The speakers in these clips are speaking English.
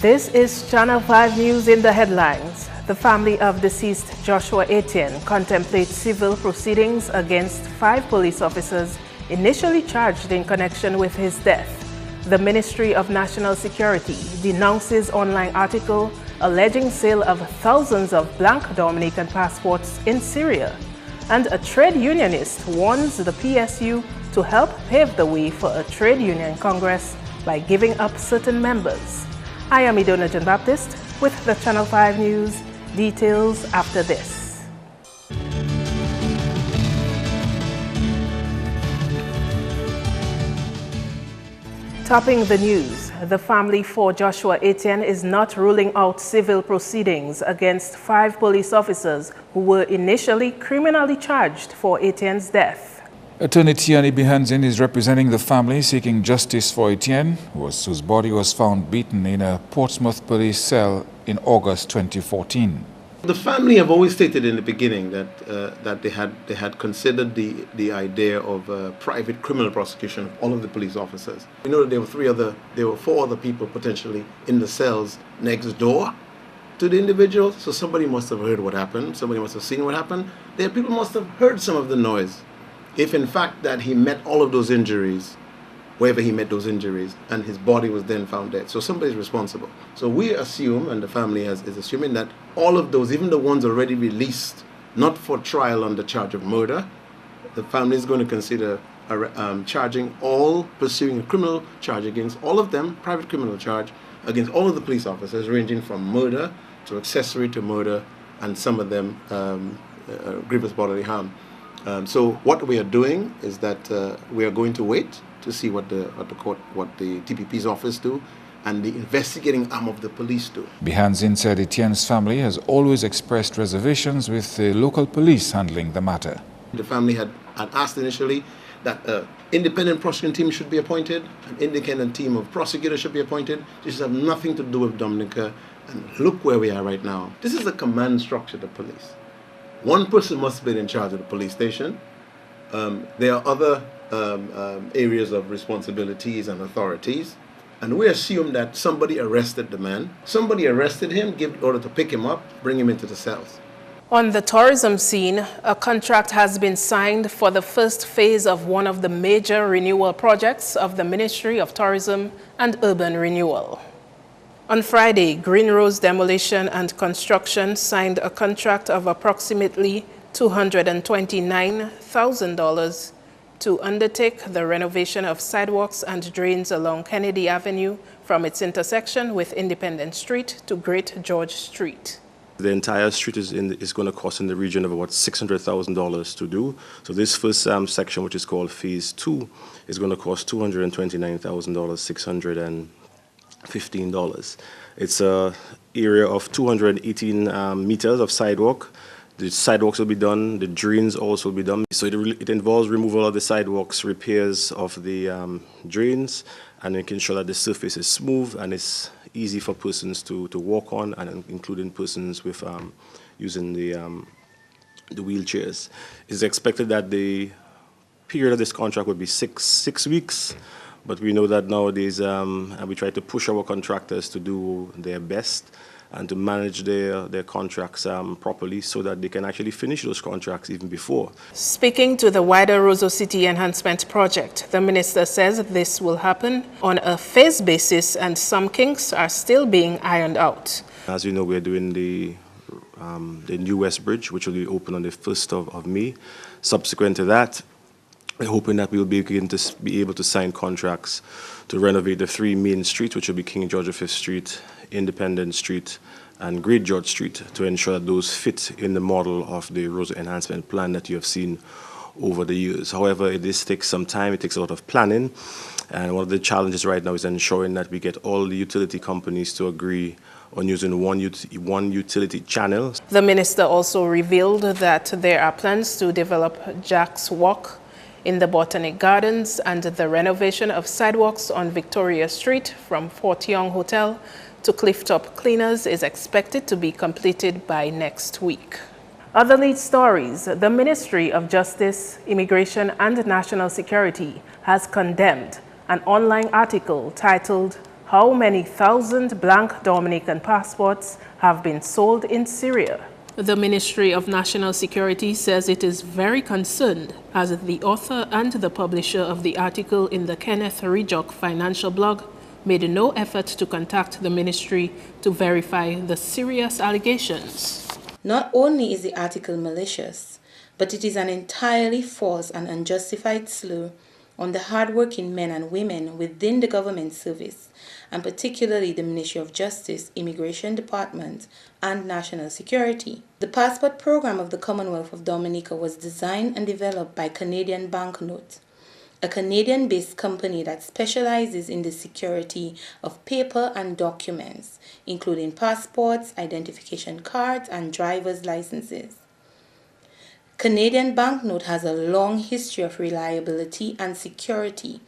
This is Channel 5 News in the headlines. The family of deceased Joshua Etienne contemplates civil proceedings against 5 police officers initially charged in connection with his death. The Ministry of National Security denounces online article alleging sale of thousands of blank Dominican passports in Syria. And a trade unionist warns the PSU to help pave the way for a trade union congress by giving up certain members. I am Idona John Baptist with the Channel 5 News. Details after this. Topping the news, the family for Joshua Etienne is not ruling out civil proceedings against 5 police officers who were initially criminally charged for Etienne's death. Attorney Tiani Behanzin is representing the family seeking justice for Etienne, whose body was found beaten in a Portsmouth police cell in August 2014. The family have always stated in the beginning that they had considered the idea of private criminal prosecution of all of the police officers. We know that there were 4 other people potentially in the cells next door to the individual, so somebody must have heard what happened, somebody must have seen what happened. People must have heard some of the noise. If in fact that he met all of those injuries, wherever he met those injuries, and his body was then found dead. So somebody's responsible. So we assume, and the family is assuming, that all of those, even the ones already released, not for trial on the charge of murder, the family is going to consider pursuing a criminal charge against all of them, private criminal charge, against all of the police officers, ranging from murder to accessory to murder, and some of them grievous bodily harm. So what we are doing is that we are going to wait to see what the TPP's office do and the investigating arm of the police do. Behanzin said Etienne's family has always expressed reservations with the local police handling the matter. The family had asked initially that an independent prosecuting team should be appointed, an independent team of prosecutors should be appointed. This has nothing to do with Dominica, and look where we are right now. This is a command structure of the police. One person must be in charge of the police station. There are other areas of responsibilities and authorities. And we assume that somebody arrested the man. Somebody arrested him, gave order to pick him up, bring him into the cells. On the tourism scene, a contract has been signed for the first phase of one of the major renewal projects of the Ministry of Tourism and Urban Renewal. On Friday, Green Rose Demolition and Construction signed a contract of approximately $229,000 to undertake the renovation of sidewalks and drains along Kennedy Avenue from its intersection with Independence Street to Great George Street. The entire street is going to cost in the region of about $600,000 to do. So this first section, which is called Phase 2, is going to cost $229,615. It's an area of 218 meters of sidewalk. The sidewalks will be done, the drains also will be done. So it involves removal of the sidewalks, repairs of the drains, and making sure that the surface is smooth and it's easy for persons to walk on, and including persons with using the wheelchairs. It's expected that the period of this contract would be six weeks. But we know that nowadays we try to push our contractors to do their best and to manage their contracts properly so that they can actually finish those contracts even before. Speaking to the wider Roseau City Enhancement Project, the minister says this will happen on a phase basis and some kinks are still being ironed out. As you know, we're doing the New West Bridge, which will be open on the 1st of May. Subsequent to that, we're hoping that we'll be able to sign contracts to renovate the 3 main streets, which will be King George V Street, Independence Street, and Great George Street, to ensure that those fit in the model of the Roseau Enhancement Plan that you have seen over the years. However, this takes some time, it takes a lot of planning, and one of the challenges right now is ensuring that we get all the utility companies to agree on using one utility channel. The minister also revealed that there are plans to develop Jack's Walk in the Botanic Gardens, and the renovation of sidewalks on Victoria Street from Fort Young Hotel to Clifftop Cleaners is expected to be completed by next week. Other lead stories: the Ministry of Justice, Immigration and National Security has condemned an online article titled how many thousand blank Dominican passports have been sold in Syria. The Ministry of National Security says it is very concerned as the author and the publisher of the article in the Kenneth Rijok financial blog made no effort to contact the ministry to verify the serious allegations. Not only is the article malicious, but it is an entirely false and unjustified slur on the hard-working men and women within the government service, and particularly the Ministry of Justice, Immigration Department, and National Security. The passport program of the Commonwealth of Dominica was designed and developed by Canadian Banknote, a Canadian-based company that specializes in the security of paper and documents, including passports, identification cards, and driver's licenses. Canadian Banknote has a long history of reliability and security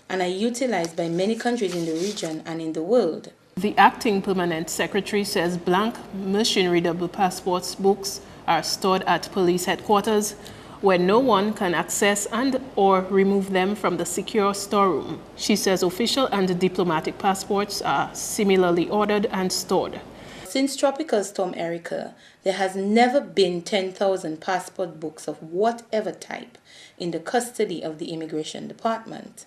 and are utilized by many countries in the region and in the world. The acting permanent secretary says blank machine-readable passports books are stored at police headquarters where no one can access and or remove them from the secure storeroom. She says official and diplomatic passports are similarly ordered and stored. Since Tropical Storm Erica, there has never been 10,000 passport books of whatever type in the custody of the Immigration Department.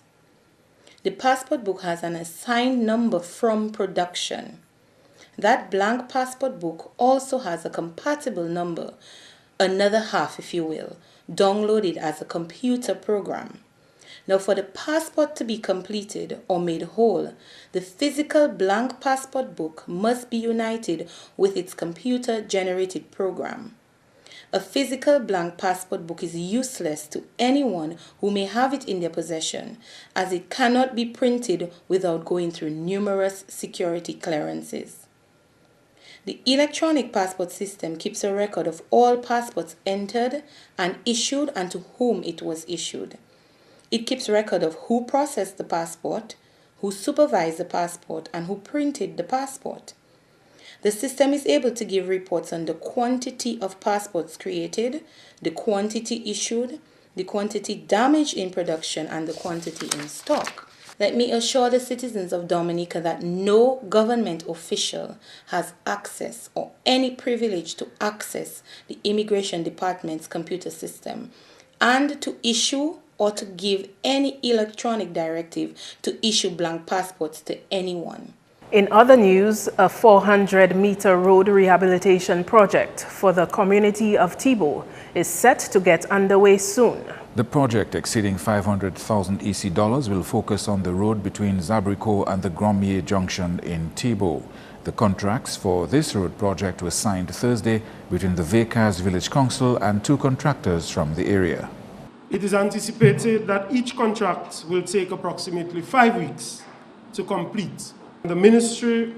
The passport book has an assigned number from production. That blank passport book also has a compatible number, another half if you will, downloaded as a computer program. Now, for the passport to be completed or made whole, the physical blank passport book must be united with its computer-generated program. A physical blank passport book is useless to anyone who may have it in their possession, as it cannot be printed without going through numerous security clearances. The electronic passport system keeps a record of all passports entered and issued and to whom it was issued. It keeps record of who processed the passport, who supervised the passport, and who printed the passport. The system is able to give reports on the quantity of passports created, the quantity issued, the quantity damaged in production, and the quantity in stock. Let me assure the citizens of Dominica that no government official has access or any privilege to access the Immigration Department's computer system and to issue or to give any electronic directive to issue blank passports to anyone. In other news, a 400-meter road rehabilitation project for the community of Tebow is set to get underway soon. The project, exceeding $500,000 EC, will focus on the road between Zabrico and the Gromier Junction in Tebow. The contracts for this road project were signed Thursday between the Vacas Village Council and two contractors from the area. It is anticipated that each contract will take approximately 5 weeks to complete. The Ministry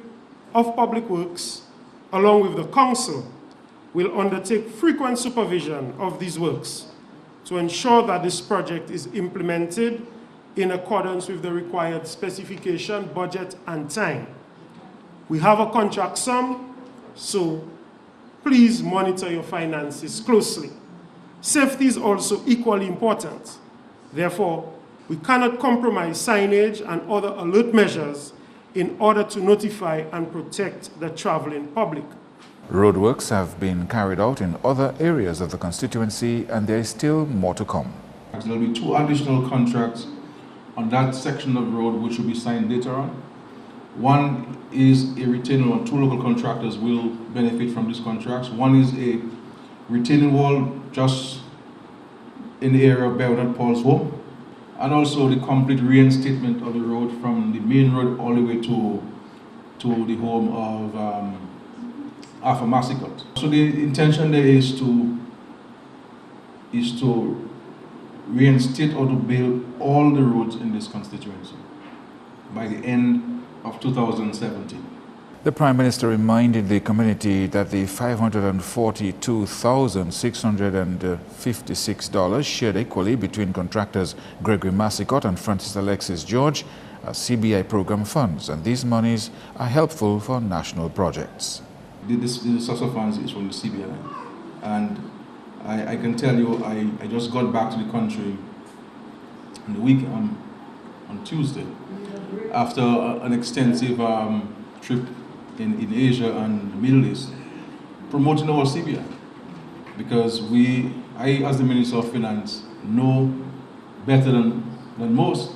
of Public Works, along with the Council, will undertake frequent supervision of these works to ensure that this project is implemented in accordance with the required specification, budget, and time. We have a contract sum, so please monitor your finances closely. Safety is also equally important. Therefore, we cannot compromise signage and other alert measures in order to notify and protect the traveling public. Roadworks have been carried out in other areas of the constituency, and there is still more to come. There will be 2 additional contracts on that section of road which will be signed later on. One is a retaining wall. 2 local contractors will benefit from these contracts. One is a retaining wall just in the area of Bernard Paul's home, and also the complete reinstatement of the road from the main road all the way to the home of Alpha Massicot. So the intention there is to reinstate or to build all the roads in this constituency by the end of 2017. The Prime Minister reminded the community that the $542,656 shared equally between contractors Gregory Massicot and Francis Alexis George are CBI program funds, and these monies are helpful for national projects. This source of funds is from the CBI, and I can tell you I just got back to the country in the week on Tuesday, after an extensive trip in Asia and the Middle East, promoting our CBI. Because I, as the Minister of Finance, know better than most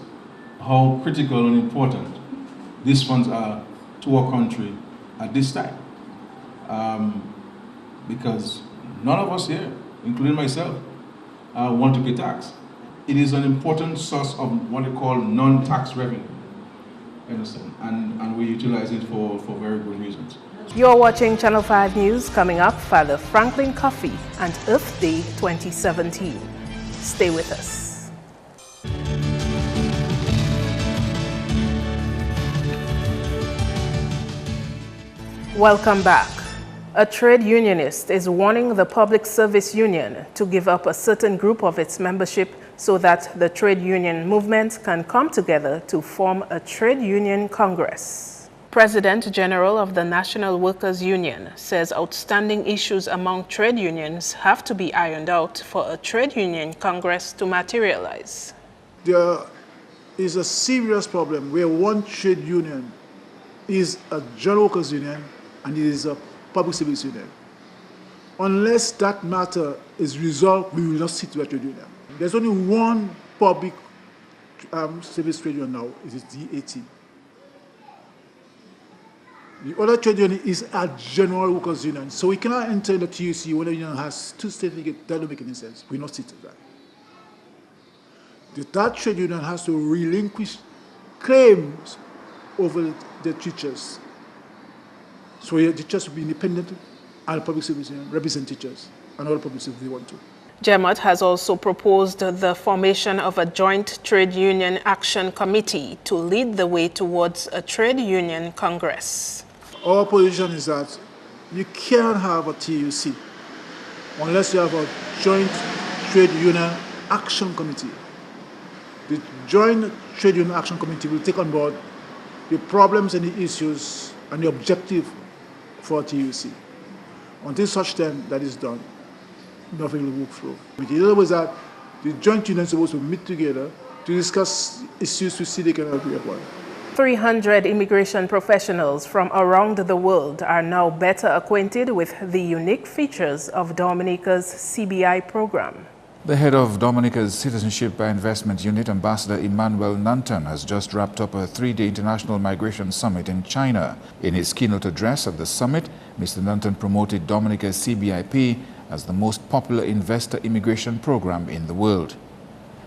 how critical and important these funds are to our country at this time. Because none of us here, including myself, want to pay tax. It is an important source of what they call non-tax revenue. Understand? And we utilize it for very good reasons. You're watching Channel 5 News. Coming up, Father Franklin Coffey and Earth Day 2017. Stay with us. Welcome back. A trade unionist is warning the Public Service Union to give up a certain group of its membership so that the trade union movement can come together to form a trade union congress. President General of the National Workers Union says outstanding issues among trade unions have to be ironed out for a trade union congress to materialize. There is a serious problem where one trade union is a general workers union and it is a public service union. Unless that matter is resolved, we will not sit to a trade union. There's only one public service trade union now, it is DAT. The other trade union is a general workers union. So we cannot enter the TUC when the union has two certificates. That don't make any sense. We will not sit to that. That trade union has to relinquish claims over the teachers. So the teachers will be independent and the public service union represent teachers and other public service if they want to. GEMOT has also proposed the formation of a joint trade union action committee to lead the way towards a trade union congress. Our position is that you can't have a TUC unless you have a joint trade union action committee. The joint trade union action committee will take on board the problems and the issues and the objective for a TUC. Until such time that is done, nothing will move through. The other was that the joint union is supposed to meet together to discuss issues to see they can agree upon. 300 immigration professionals from around the world are now better acquainted with the unique features of Dominica's CBI program. The head of Dominica's Citizenship by Investment Unit, Ambassador Emmanuel Nanton, has just wrapped up a 3-day international migration summit in China. In his keynote address at the summit, Mr. Nanton promoted Dominica's CBIP as the most popular investor immigration program in the world.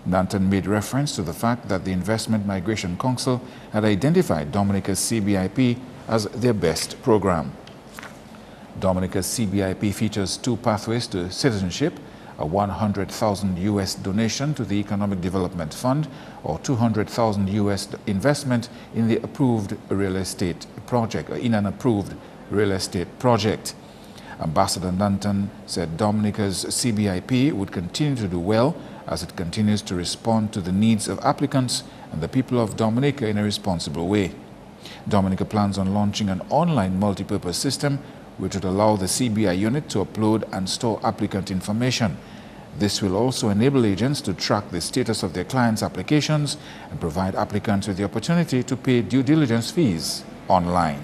Nanton made reference to the fact that the Investment Migration Council had identified Dominica's CBIP as their best program. Dominica's CBIP features 2 pathways to citizenship: a $100,000 donation to the Economic Development Fund or $200,000 investment in the approved real estate project, or in an approved real estate project. Ambassador Nanton said Dominica's CBIP would continue to do well as it continues to respond to the needs of applicants and the people of Dominica in a responsible way. Dominica plans on launching an online multipurpose system which would allow the CBI unit to upload and store applicant information. This will also enable agents to track the status of their clients' applications and provide applicants with the opportunity to pay due diligence fees online.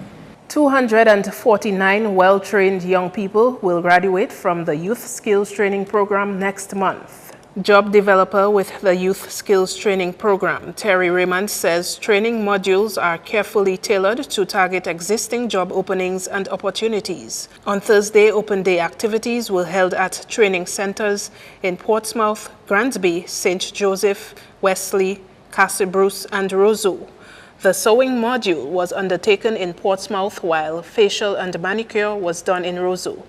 249 well-trained young people will graduate from the Youth Skills Training Program next month. Job developer with the Youth Skills Training Program, Terry Raymond, says training modules are carefully tailored to target existing job openings and opportunities. On Thursday, open day activities were held at training centers in Portsmouth, Granby, St. Joseph, Wesley, Castle Bruce, and Roseau. The sewing module was undertaken in Portsmouth, while facial and manicure was done in Roseau.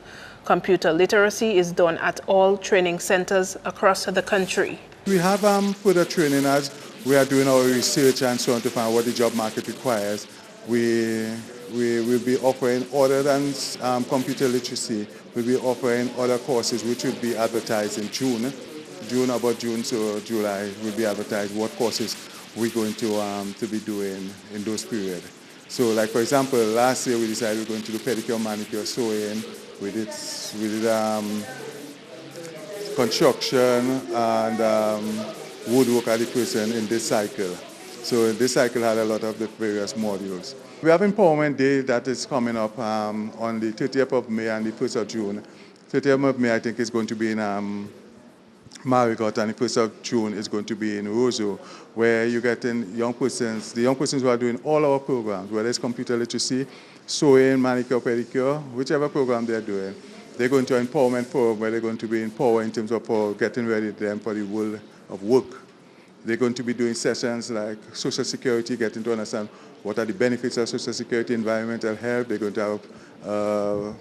Computer literacy is done at all training centers across the country. We have further training as we are doing our research and so on to find what the job market requires. We will be offering, other than computer literacy, we'll be offering other courses which will be advertised in June to July. We'll be advertised what courses we're going to be doing in those periods. So, like for example, last year we decided we're going to do pedicure, manicure, sewing. We did construction and woodwork at the person in this cycle. So this cycle had a lot of the various modules. We have Empowerment Day that is coming up on the 30th of May and the 1st of June. 30th of May, I think, is going to be in Marigot, and the 1st of June is going to be in Roseau, where you get in young persons, the young persons who are doing all our programs, whether it's computer literacy, sewing, manicure, pedicure, whichever program they're doing. They're going to empowerment forum where they're going to be empowered in terms of getting ready them for the world of work. They're going to be doing sessions like Social Security, getting to understand what are the benefits of Social Security, environmental health. They're going to have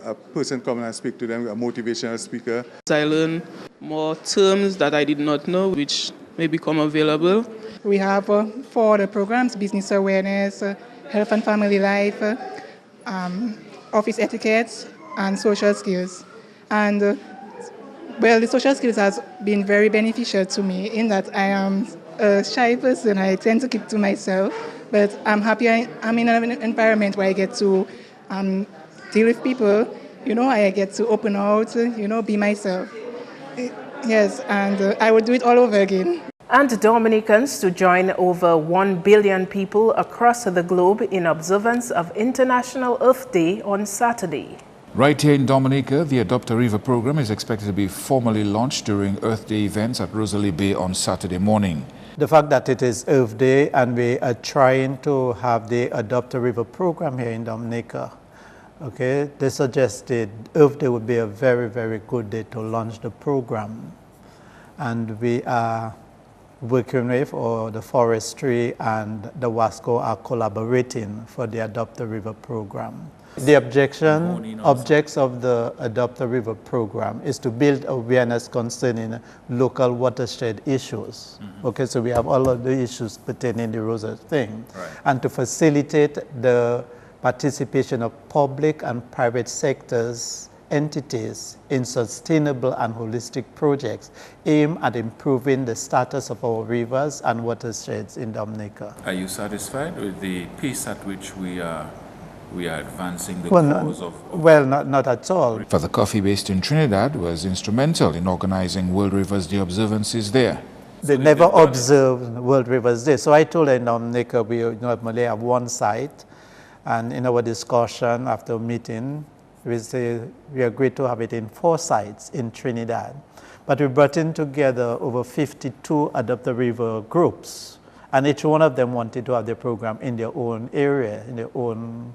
a person come and speak to them, a motivational speaker. I learn more terms that I did not know, which may become available. We have for the programs, business awareness, health and family life, office etiquette, and social skills. And well, the social skills has been very beneficial to me in that I am a shy person. I tend to keep to myself, but I'm happy I'm in an environment where I get to deal with people, I get to open out, be myself. Yes, and I would do it all over again. And Dominicans to join over 1 billion people across the globe in observance of International Earth Day on Saturday. Right here in Dominica, the Adopt a River program is expected to be formally launched during Earth Day events at Rosalie Bay on Saturday morning. The fact that it is Earth Day and we are trying to have the Adopt a River program here in Dominica, okay, they suggested Earth Day would be a very, very good day to launch the program. And we are working with, or the forestry and the WASCO are collaborating for the Adopt a River program. The objects of the Adopt a River program is to build awareness concerning local watershed issues. Okay, so we have all of the issues pertaining to the Rosa thing. Right. And to facilitate the participation of public and private sectors, entities in sustainable and holistic projects aimed at improving the status of our rivers and watersheds in Dominica. Are you satisfied with the pace at which we are advancing the cause of... Well, not at all. Father Coffey, based in Trinidad, was instrumental in organizing World Rivers Day observances there. They never observed World Rivers Day. So I told her in Dominica we normally have one site, and in our discussion after a meeting, we say we agreed to have it in 4 sites in Trinidad. But we brought in together over 52 Adopt a River groups, and each one of them wanted to have their program in their own area, in their own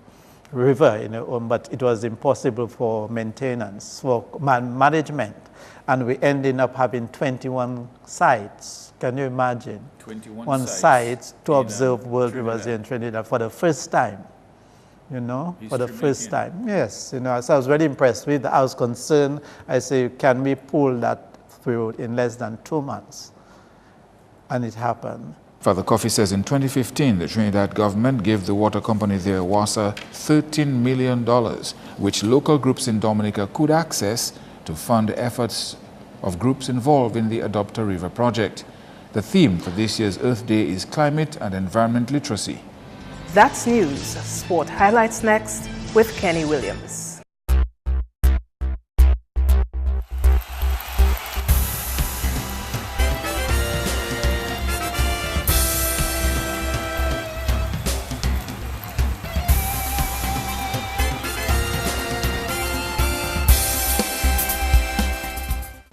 river, but it was impossible for maintenance, for management. And we ended up having 21 sites. Can you imagine? 21 sites to observe World Rivers Day in Trinidad for the first time. For the first time. Yes, so I was very impressed with it. I was concerned. I say, can we pull that through in less than 2 months? And it happened. Father Coffey says in 2015, the Trinidad government gave the water company there, WASA, $13 million, which local groups in Dominica could access to fund efforts of groups involved in the Adopt a River project. The theme for this year's Earth Day is climate and environment literacy. That's news. Sport highlights next with Kenny Williams.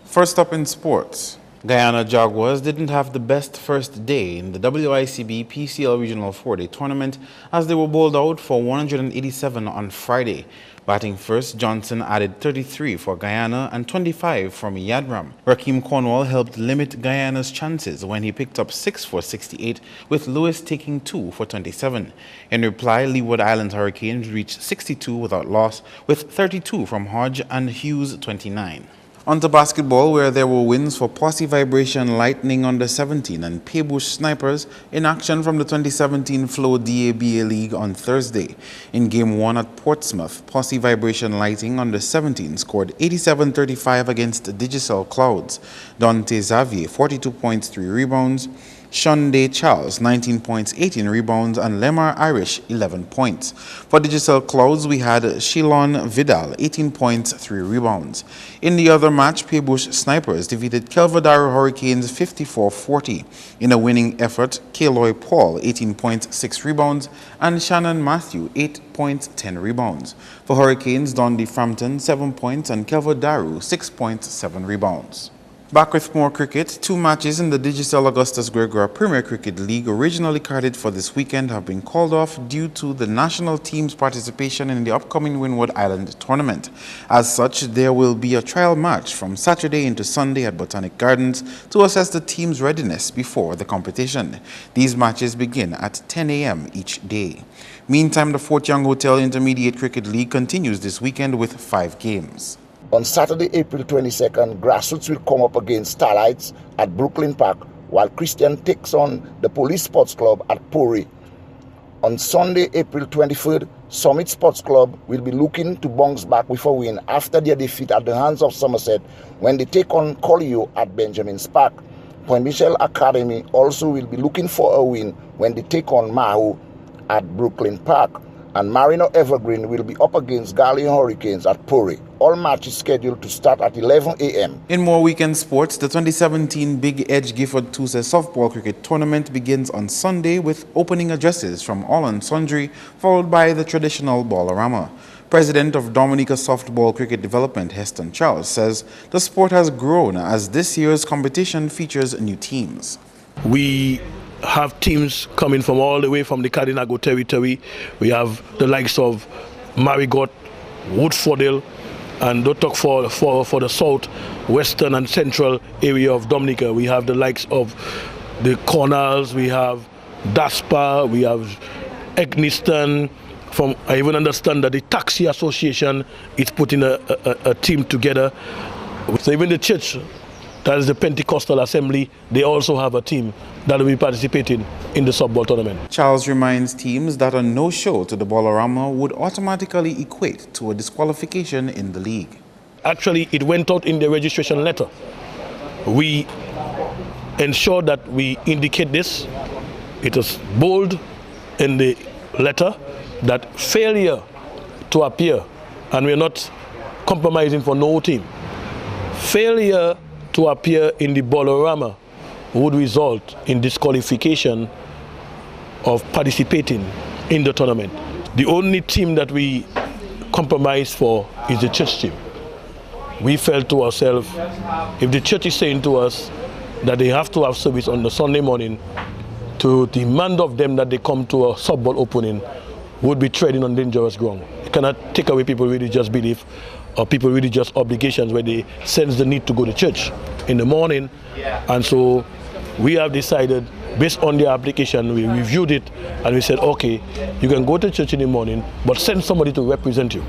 First up in sports, Guyana Jaguars didn't have the best first day in the WICB PCL Regional 4-Day tournament as they were bowled out for 187 on Friday. Batting first, Johnson added 33 for Guyana and 25 from Yadram. Rakeem Cornwall helped limit Guyana's chances when he picked up 6 for 68, with Lewis taking 2 for 27. In reply, Leeward Island Hurricanes reached 62 without loss, with 32 from Hodge and Hughes 29. On to basketball, where there were wins for Posse Vibration Lightning under-17 and Paybush Snipers in action from the 2017 Flow DABA League on Thursday. In Game 1 at Portsmouth, Posse Vibration Lighting under-17 scored 87-35 against Digicel Clouds. Dante Xavier, 42 points, 3 rebounds. Shunday Charles, 19 points, 18 rebounds, and Lemar Irish, 11 points. For Digital Clouds, we had Shilon Vidal, 18 points, 3 rebounds. In the other match, Paybush Snipers defeated Kelvedare Hurricanes 54-40. In a winning effort, Kaloy Paul, 18 points, 6 rebounds, and Shannon Matthew, 8 points, 10 rebounds. For Hurricanes, Dundee Frampton, 7 points, and Kelvedare, 6 points, 7 rebounds. Back with more cricket, 2 matches in the Digital Augustus Gregoire Premier Cricket League originally carded for this weekend have been called off due to the national team's participation in the upcoming Windward Island tournament. As such, there will be a trial match from Saturday into Sunday at Botanic Gardens to assess the team's readiness before the competition. These matches begin at 10 a.m. each day. Meantime, the Fort Young Hotel Intermediate Cricket League continues this weekend with 5 games. On Saturday, April 22nd, Grassroots will come up against Starlights at Brooklyn Park, while Christian takes on the Police Sports Club at Pori. On Sunday, April 23rd, Summit Sports Club will be looking to bounce back with a win after their defeat at the hands of Somerset when they take on Collio at Benjamin's Park. Point Michel Academy also will be looking for a win when they take on Mahu at Brooklyn Park. And Marino Evergreen will be up against Galion Hurricanes at Pori. All matches scheduled to start at 11 a.m. In more weekend sports, the 2017 Big Edge Gifford Tuesday Softball Cricket Tournament begins on Sunday with opening addresses from all and sundry, followed by the traditional Ballarama. President of Dominica Softball Cricket Development, Heston Charles, says the sport has grown as this year's competition features new teams. We have teams coming from all the way from the Kadinago territory. We have the likes of Marigot, Woodfordale, and don't talk for the south, western and central area of Dominica. We have the likes of the Cornals, we have DASPA, we have Egniston. I even understand that the Taxi Association is putting a team together. So even the church, that is the Pentecostal Assembly, they also have a team that will be participating in the softball tournament. Charles reminds teams that a no-show to the Ballarama would automatically equate to a disqualification in the league. Actually, it went out in the registration letter. We ensure that we indicate this. It is bold in the letter that failure to appear, and we're not compromising for no team, failure to appear in the Ballarama would result in disqualification of participating in the tournament. The only team that we compromise for is the church team. We felt to ourselves, if the church is saying to us that they have to have service on the Sunday morning, to demand of them that they come to a softball opening would be treading on dangerous ground. You cannot take away people religious belief or people religious obligations where they sense the need to go to church in the morning. And so we have decided, based on the application, we reviewed it and we said, okay, you can go to church in the morning, but send somebody to represent you.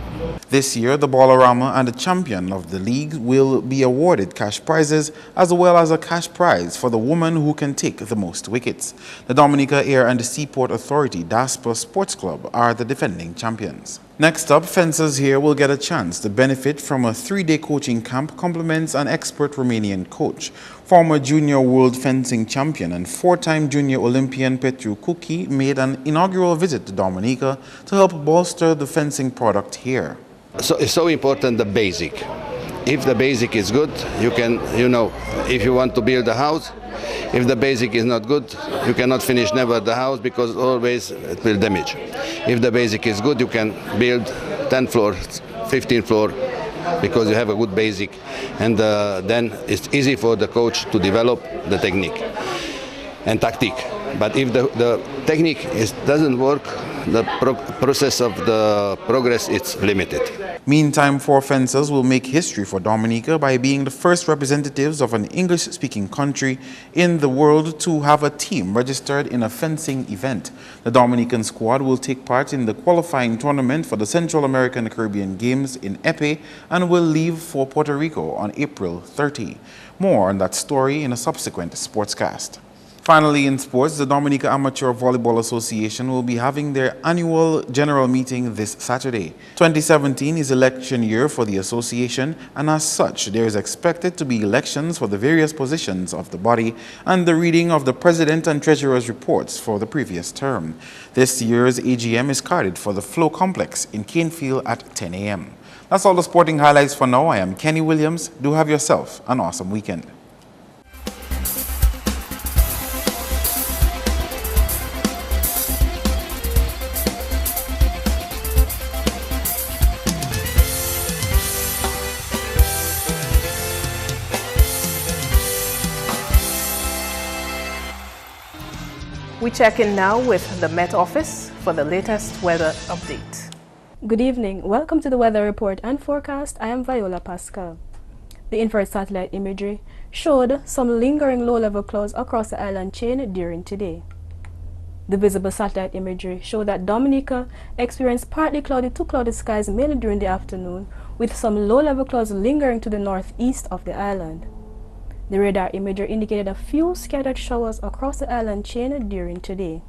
This year, the Ballarama and the champion of the league will be awarded cash prizes as well as a cash prize for the woman who can take the most wickets. The Dominica Air and Seaport Authority DASPA Sports Club are the defending champions. Next up, fencers here will get a chance to benefit from a 3-day coaching camp complements an expert Romanian coach. Former junior world fencing champion and 4-time junior Olympian Petru Kuki made an inaugural visit to Dominica to help bolster the fencing product here. So it's so important, the basic. If the basic is good, you can, if you want to build a house, if the basic is not good, you cannot finish never the house because always it will damage. If the basic is good, you can build 10 floors, 15 floors, because you have a good basic, and then it's easy for the coach to develop the technique and tactic. But if the technique doesn't work, the process of the progress is limited. Meantime, 4 fencers will make history for Dominica by being the first representatives of an English-speaking country in the world to have a team registered in a fencing event. The Dominican squad will take part in the qualifying tournament for the Central American Caribbean Games in Epe and will leave for Puerto Rico on April 30. More on that story in a subsequent sportscast. Finally, in sports, the Dominica Amateur Volleyball Association will be having their annual general meeting this Saturday. 2017 is election year for the association, and as such, there is expected to be elections for the various positions of the body and the reading of the President and Treasurer's reports for the previous term. This year's AGM is carded for the Flow Complex in Canefield at 10 a.m. That's all the sporting highlights for now. I am Kenny Williams. Do have yourself an awesome weekend. We check in now with the Met Office for the latest weather update. Good evening. Welcome to the weather report and forecast. I am Viola Pascal. The infrared satellite imagery showed some lingering low-level clouds across the island chain during today. The visible satellite imagery showed that Dominica experienced partly cloudy to cloudy skies mainly during the afternoon, with some low-level clouds lingering to the northeast of the island. The radar imagery indicated a few scattered showers across the island chain during today.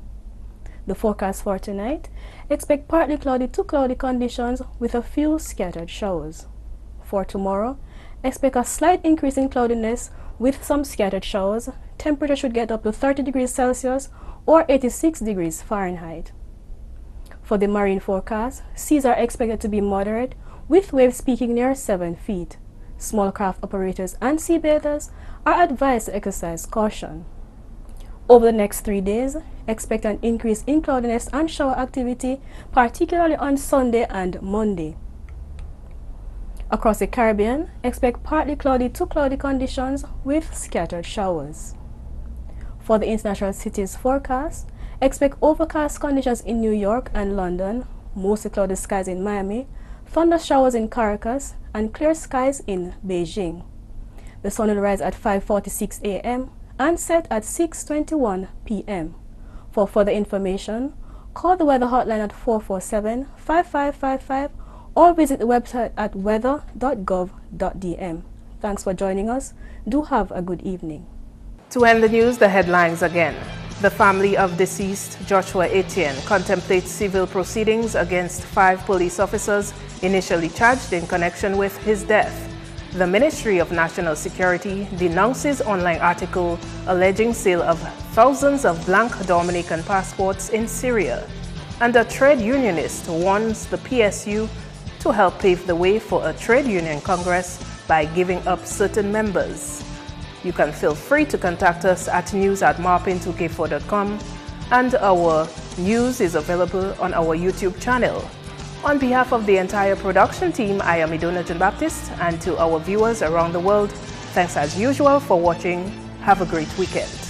The forecast for tonight: expect partly cloudy to cloudy conditions with a few scattered showers. For tomorrow, expect a slight increase in cloudiness with some scattered showers. Temperature should get up to 30 degrees Celsius or 86 degrees Fahrenheit. For the marine forecast, seas are expected to be moderate with waves peaking near 7 feet. Small craft operators and sea bathers are advised to exercise caution. Over the next 3 days, expect an increase in cloudiness and shower activity, particularly on Sunday and Monday. Across the Caribbean, expect partly cloudy to cloudy conditions with scattered showers. For the international cities forecast, expect overcast conditions in New York and London, mostly cloudy skies in Miami, thunder showers in Caracas, and clear skies in Beijing. The sun will rise at 5:46 a.m. and set at 6:21 p.m. For further information, call the weather hotline at 447-5555 or visit the website at weather.gov.dm. Thanks for joining us. Do have a good evening. To end the news, the headlines again. The family of deceased Joshua Etienne contemplates civil proceedings against 5 police officers initially charged in connection with his death. The Ministry of National Security denounces online article alleging sale of thousands of blank Dominican passports in Syria. And a trade unionist warns the PSU to help pave the way for a trade union congress by giving up certain members. You can feel free to contact us at news@marpin2k4.com, and our news is available on our YouTube channel. On behalf of the entire production team, I am Idona John Baptist, and to our viewers around the world, thanks as usual for watching. Have a great weekend.